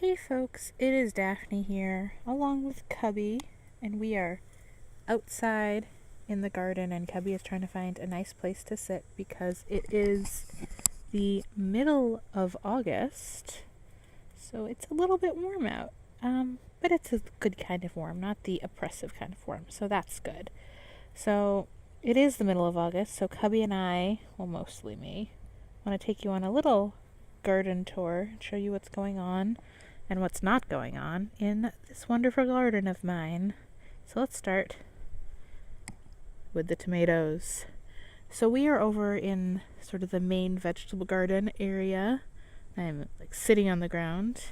Hey folks, it is Daphne here, along with Cubby, and we are outside in the garden, and Cubby is trying to find a nice place to sit because it is the middle of August, so it's a little bit warm out. But it's a good kind of warm, not the oppressive kind of warm, so that's good. So it is the middle of August, so Cubby and I, well, mostly me, want to take you on a little garden tour and show you what's going on and what's not going on in this wonderful garden of mine. So let's start with the tomatoes. So we are over in sort of the main vegetable garden area. I'm like sitting on the ground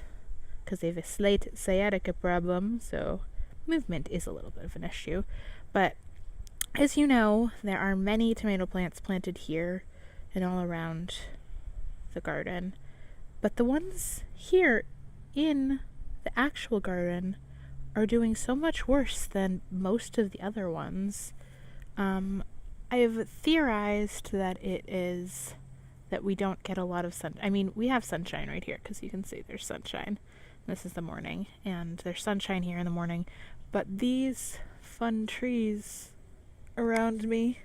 because they have a slight sciatica problem, so movement is a little bit of an issue. But as you know, there are many tomato plants planted here and all around the garden. But the ones here in the actual garden are doing so much worse than most of the other ones. I've theorized that it is that we don't get a lot of sun. I mean, we have sunshine right here because you can see there's sunshine. This is the morning, and there's sunshine here in the morning. But these fun trees around me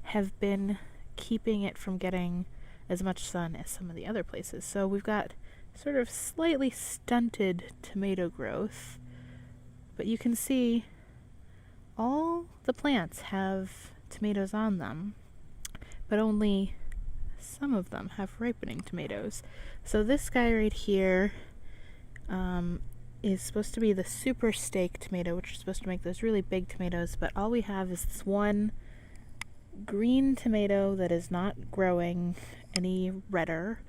have been keeping it from getting as much sun as some of the other places. So we've got sort of slightly stunted tomato growth, but you can see all the plants have tomatoes on them, but only some of them have ripening tomatoes. So this guy right here is supposed to be the super steak tomato, which is supposed to make those really big tomatoes, but all we have is this one green tomato that is not growing any redder,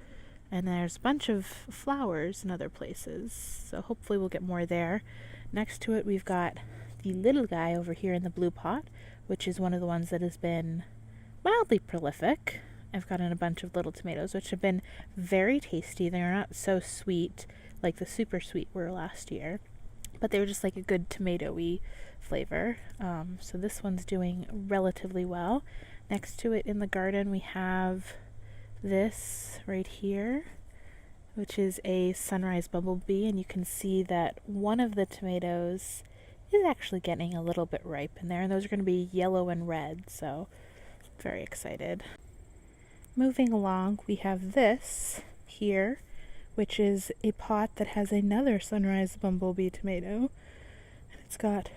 and there's a bunch of flowers in other places, so hopefully we'll get more there. Next to it we've got the little guy over here in the blue pot, which is one of the ones that has been mildly prolific. I've gotten a bunch of little tomatoes which have been very tasty. They're not so sweet like the super sweet were last year, but they were just like a good tomatoey flavor. So this one's doing relatively well. Next to it in the garden we have this right here, which is a sunrise bumblebee, and you can see that one of the tomatoes is actually getting a little bit ripe in there, and those are going to be yellow and red, so very excited. Moving along, we have this here, which is a pot that has another sunrise bumblebee tomato, and it's got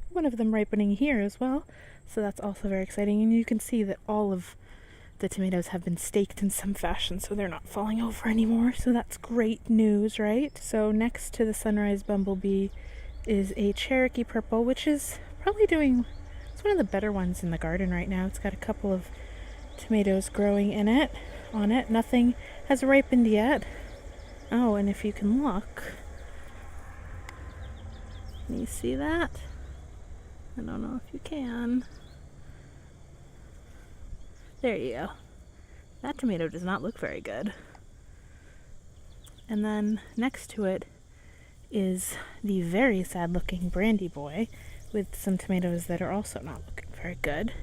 one of them ripening here as well, so that's also very exciting. And you can see that all of the tomatoes have been staked in some fashion, so they're not falling over anymore, so that's great news, right? So next to the sunrise bumblebee is a Cherokee purple, which is probably doing, it's one of the better ones in the garden right now. It's got a couple of tomatoes growing in it, on it. Nothing has ripened yet. Oh, and if you can look, can you see that? I don't know if you can. There you go. That tomato does not look very good. And then next to it is the very sad looking brandy boy with some tomatoes that are also not looking very good.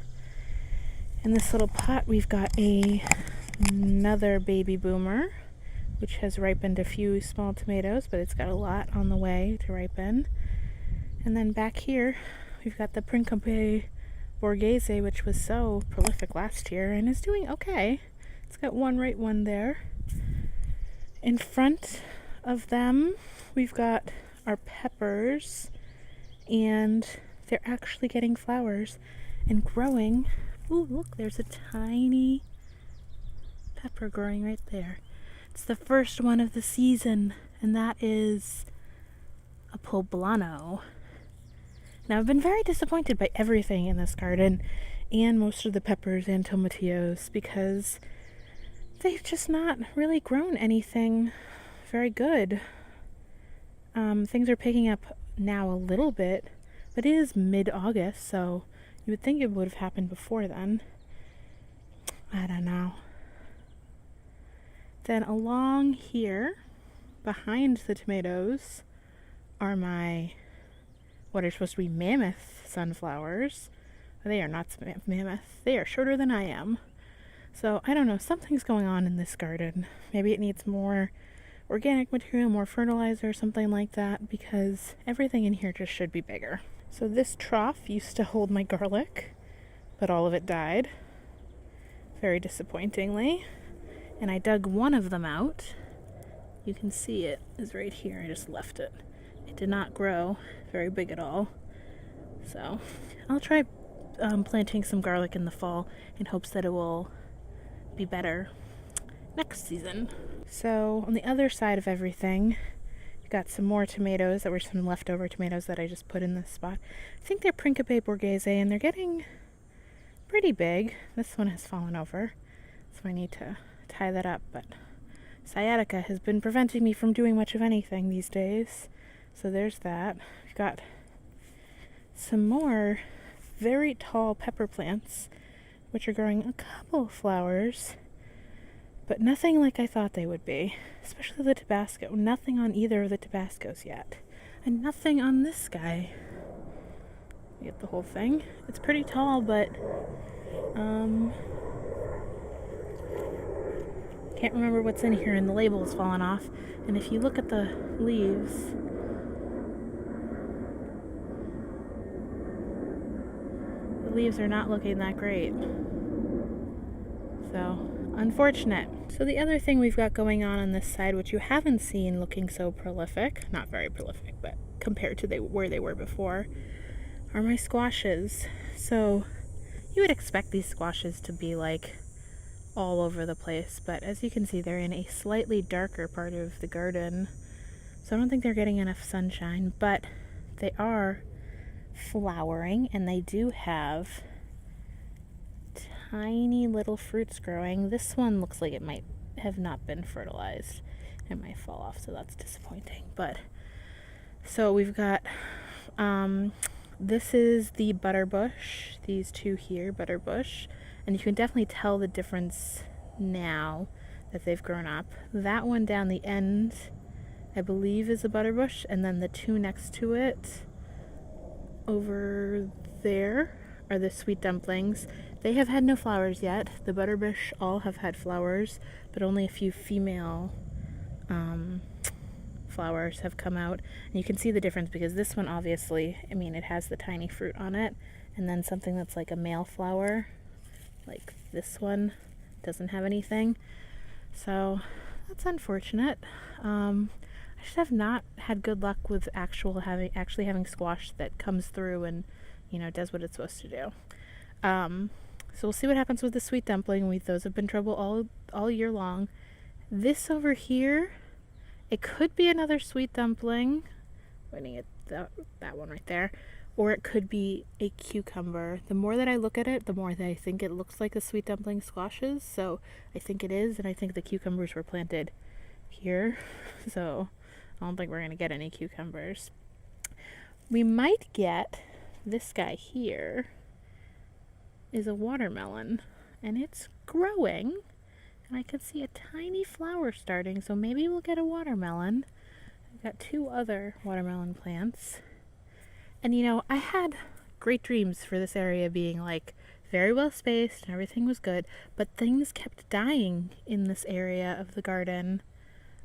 In this little pot we've got another baby boomer, which has ripened a few small tomatoes, but it's got a lot on the way to ripen. And then back here we've got the Principe Borghese, which was so prolific last year and is doing okay. It's got one right one there. In front of them we've got our peppers, and they're actually getting flowers and growing. Ooh, look, there's a tiny pepper growing right there. It's the first one of the season, and that is a Poblano. Now, I've been very disappointed by everything in this garden, and most of the peppers and tomatillos, because they've just not really grown anything very good. Things are picking up now a little bit, but it is mid-August, so you would think it would have happened before then. I don't know. Then along here, behind the tomatoes, are my what are supposed to be mammoth sunflowers. They are not mammoth. They are shorter than I am. So I don't know, something's going on in this garden. Maybe it needs more organic material, more fertilizer, something like that, because everything in here just should be bigger. So this trough used to hold my garlic, but all of it died, very disappointingly. And I dug one of them out. You can see it is right here. I just left it. It did not grow very big at all. So I'll try planting some garlic in the fall in hopes that it will be better next season. So on the other side of everything, we've got some more tomatoes that were some leftover tomatoes that I just put in this spot. I think they're Principe Borghese, and they're getting pretty big. This one has fallen over, so I need to tie that up, but sciatica has been preventing me from doing much of anything these days. So there's that. We've got some more very tall pepper plants, which are growing a couple of flowers, but nothing like I thought they would be, especially the Tabasco. Nothing on either of the Tabascos yet, and nothing on this guy. You get the whole thing. It's pretty tall, but can't remember what's in here, and the label has fallen off. And if you look at the leaves, the leaves are not looking that great. So, unfortunate. So the other thing we've got going on this side, which you haven't seen looking so prolific, not very prolific, but compared to where they were before, are my squashes. So you would expect these squashes to be like all over the place, but as you can see, they're in a slightly darker part of the garden, so I don't think they're getting enough sunshine, but they are flowering, and they do have tiny little fruits growing. This one looks like it might have not been fertilized. It might fall off, so that's disappointing. But so we've got this is the butterbush, these two here, butterbush, and you can definitely tell the difference now that they've grown up. That one down the end, I believe, is a butterbush, and then the two next to it over there are the sweet dumplings. They have had no flowers yet. The butterbush all have had flowers, but only a few female flowers have come out. And you can see the difference because this one, obviously, I mean, it has the tiny fruit on it, and then something that's like a male flower, like this one, doesn't have anything. So that's unfortunate. I just have not had good luck with actually having squash that comes through and, you know, does what it's supposed to do. So we'll see what happens with the sweet dumpling. Those have been trouble all year long. This over here, it could be another sweet dumpling, pointing at that one right there, or it could be a cucumber. The more that I look at it, the more that I think it looks like the sweet dumpling squashes. So I think it is, and I think the cucumbers were planted here. So I don't think we're going to get any cucumbers. We might get this guy here is a watermelon, and it's growing, and I can see a tiny flower starting, so maybe we'll get a watermelon. I've got two other watermelon plants. And you know, I had great dreams for this area being like very well spaced and everything was good, but things kept dying in this area of the garden.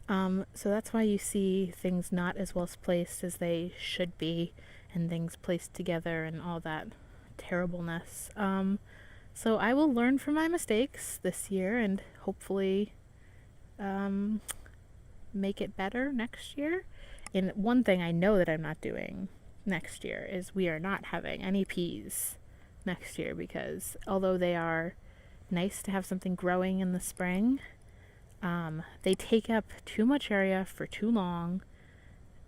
So that's why you see things not as well placed as they should be, and things placed together and all that terribleness. So I will learn from my mistakes this year and hopefully make it better next year. And one thing I know that I'm not doing next year is we are not having any peas next year, because although they are nice to have something growing in the spring, they take up too much area for too long.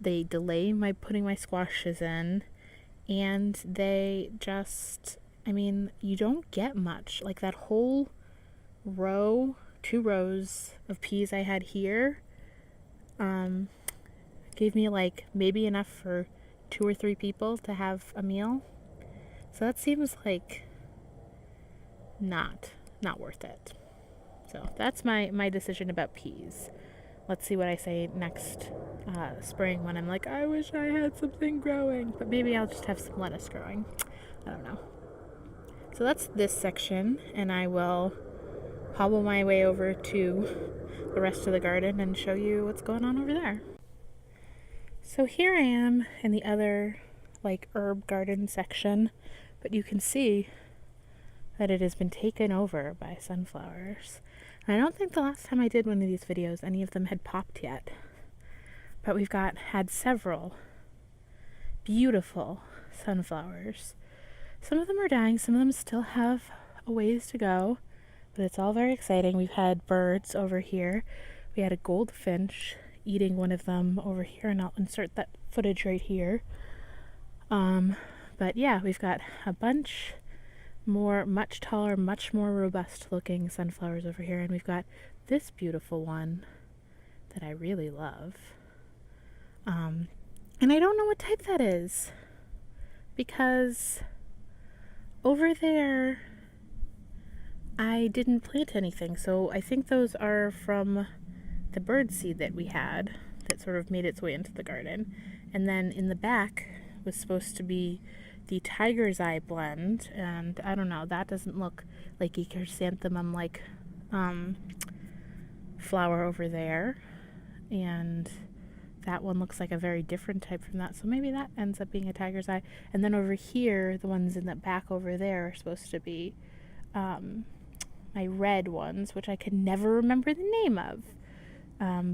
They delay my putting my squashes in, and they just, I mean, you don't get much. Like that whole row, 2 rows of peas I had here, gave me like maybe enough for 2 or 3 people to have a meal. So that seems like not worth it. So that's my decision about peas. Let's see what I say next spring when I'm like, I wish I had something growing. But maybe I'll just have some lettuce growing. I don't know. So that's this section, and I will hobble my way over to the rest of the garden and show you what's going on over there. So here I am in the other like herb garden section, but you can see that it has been taken over by sunflowers. And I don't think the last time I did one of these videos any of them had popped yet, but we've had several beautiful sunflowers. Some of them are dying, some of them still have a ways to go, but it's all very exciting. We've had birds over here. We had a goldfinch eating one of them over here, and I'll insert that footage right here. But yeah, we've got a bunch more, much taller, much more robust looking sunflowers over here, and we've got this beautiful one that I really love. And I don't know what type that is, because over there I didn't plant anything, so I think those are from the bird seed that we had that sort of made its way into the garden. And then in the back was supposed to be the tiger's eye blend, and I don't know, that doesn't look like a chrysanthemum like flower over there, and that one looks like a very different type from that, so maybe that ends up being a tiger's eye. And then over here, the ones in the back over there are supposed to be my red ones, which I can never remember the name of.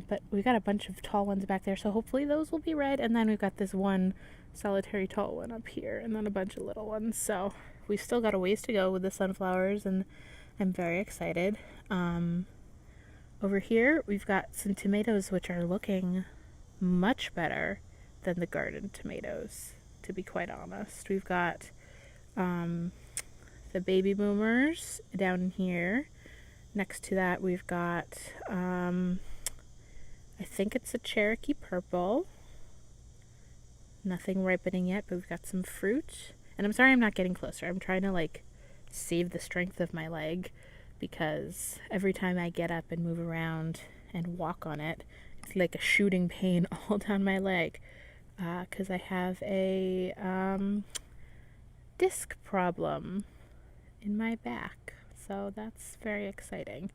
But we got a bunch of tall ones back there, so hopefully those will be red. And then we've got this one solitary tall one up here, and then a bunch of little ones. So we've still got a ways to go with the sunflowers, and I'm very excited. Over here, we've got some tomatoes, which are looking much better than the garden tomatoes, to be quite honest. We've got the baby boomers down here. Next to that, we've got I think it's a Cherokee purple. Nothing ripening yet, but we've got some fruit. And I'm sorry I'm not getting closer. I'm trying to like save the strength of my leg, because every time I get up and move around and walk on it, it's like a shooting pain all down my leg, because I have a disc problem in my back. So that's very exciting.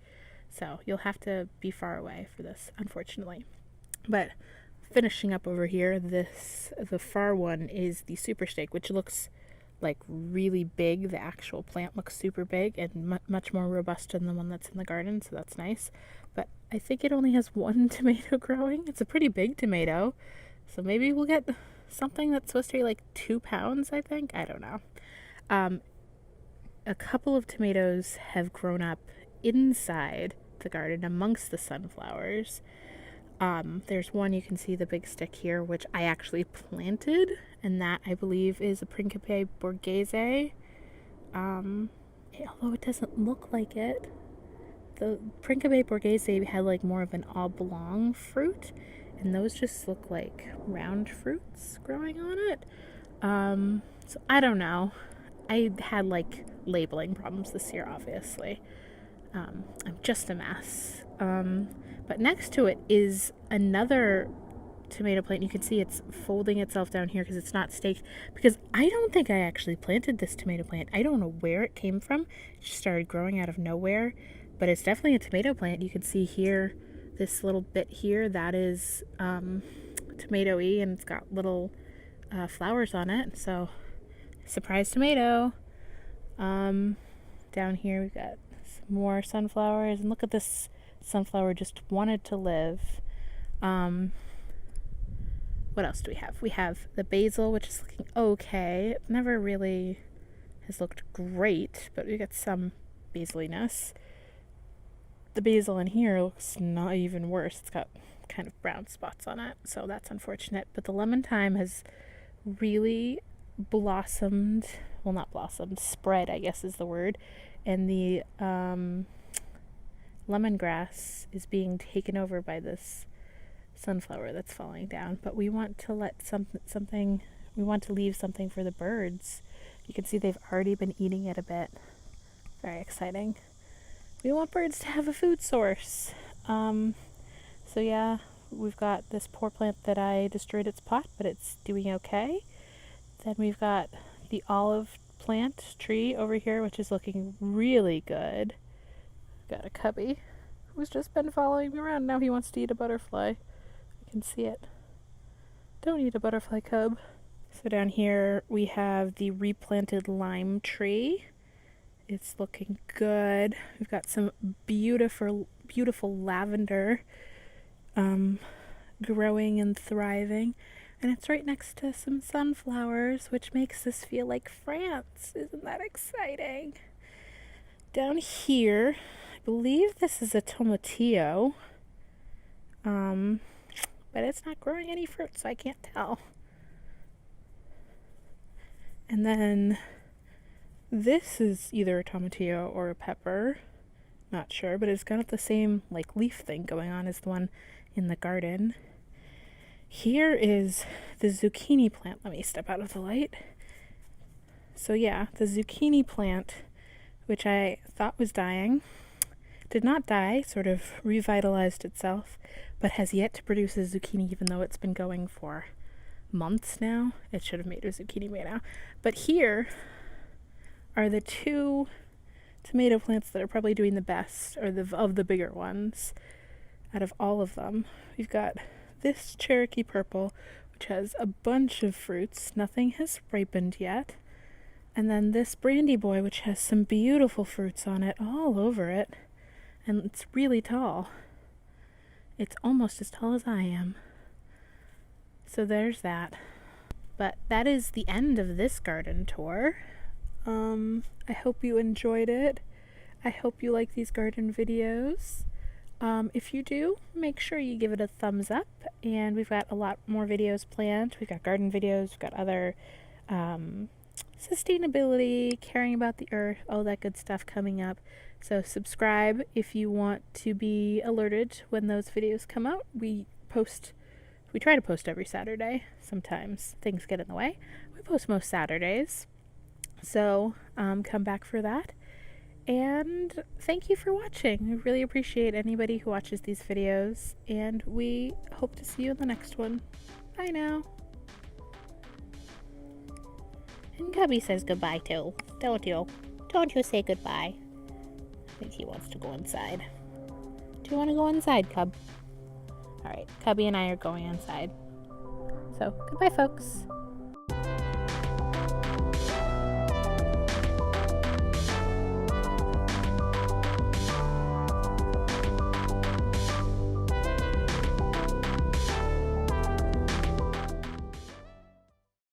So you'll have to be far away for this, unfortunately. But finishing up over here, the far one is the super steak, which looks like really big. The actual plant looks super big and much more robust than the one that's in the garden, so that's nice. But I think it only has one tomato growing. It's a pretty big tomato, so maybe we'll get something that's supposed to be like 2 pounds, I think. I don't know. A couple of tomatoes have grown up inside the garden amongst the sunflowers. There's one, you can see the big stick here, which I actually planted, and that I believe is a Principe Borghese. Although it doesn't look like it. The Principe Borghese had like more of an oblong fruit, and those just look like round fruits growing on it. So I don't know. I had like labeling problems this year, obviously. I'm just a mess. But next to it is another tomato plant. You can see it's folding itself down here because it's not staked, because I don't think I actually planted this tomato plant. I don't know where it came from. It just started growing out of nowhere, but it's definitely a tomato plant. You can see here, this little bit here, that is tomato-y, and it's got little flowers on it. So surprise tomato. Down here we've got some more sunflowers, and look at this sunflower, just wanted to live. What else do we have? We have the basil, which is looking okay. It never really has looked great, but we got some basiliness. The basil in here looks not even worse. It's got kind of brown spots on it, so that's unfortunate. But the lemon thyme has really blossomed. Well, not blossomed, spread, I guess is the word. And the lemongrass is being taken over by this sunflower that's falling down. But we want to let we want to leave something for the birds. You can see they've already been eating it a bit. Very exciting. We want birds to have a food source. So yeah, we've got this poor plant that I destroyed its pot, but it's doing okay. Then we've got the olive plant tree over here, which is looking really good. Got a cubby who's just been following me around. Now he wants to eat a butterfly. I can see it. Don't eat a butterfly, cub. So down here we have the replanted lime tree. It's looking good. We've got some beautiful lavender growing and thriving. And it's right next to some sunflowers, which makes this feel like France. Isn't that exciting? Down here, I believe this is a tomatillo. But it's not growing any fruit, so I can't tell. And then this is either a tomatillo or a pepper. Not sure, but it's got the same like leaf thing going on as the one in the garden. Here is the zucchini plant. Let me step out of the light. So yeah, the zucchini plant, which I thought was dying, did not die, sort of revitalized itself, but has yet to produce a zucchini even though it's been going for months now. It should have made a zucchini by now. But here are the two tomato plants that are probably doing the best, or of the bigger ones out of all of them. We've got this Cherokee Purple, which has a bunch of fruits. Nothing has ripened yet. And then this Brandy Boy, which has some beautiful fruits on it all over it. And it's really tall. It's almost as tall as I am. So there's that. But that is the end of this garden tour. I hope you enjoyed it. I hope you like these garden videos. If you do, make sure you give it a thumbs up. And we've got a lot more videos planned. We've got garden videos, we've got other sustainability, caring about the earth, all that good stuff coming up. So subscribe if you want to be alerted when those videos come out. We try to post every Saturday. Sometimes things get in the way. We post most Saturdays. So come back for that. And thank you for watching. I really appreciate anybody who watches these videos. And we hope to see you in the next one. Bye now. And Cubby says goodbye too. Don't you? Don't you say goodbye? I think he wants to go inside. Do you want to go inside, Cub? Alright, Cubby and I are going inside. So, goodbye, folks.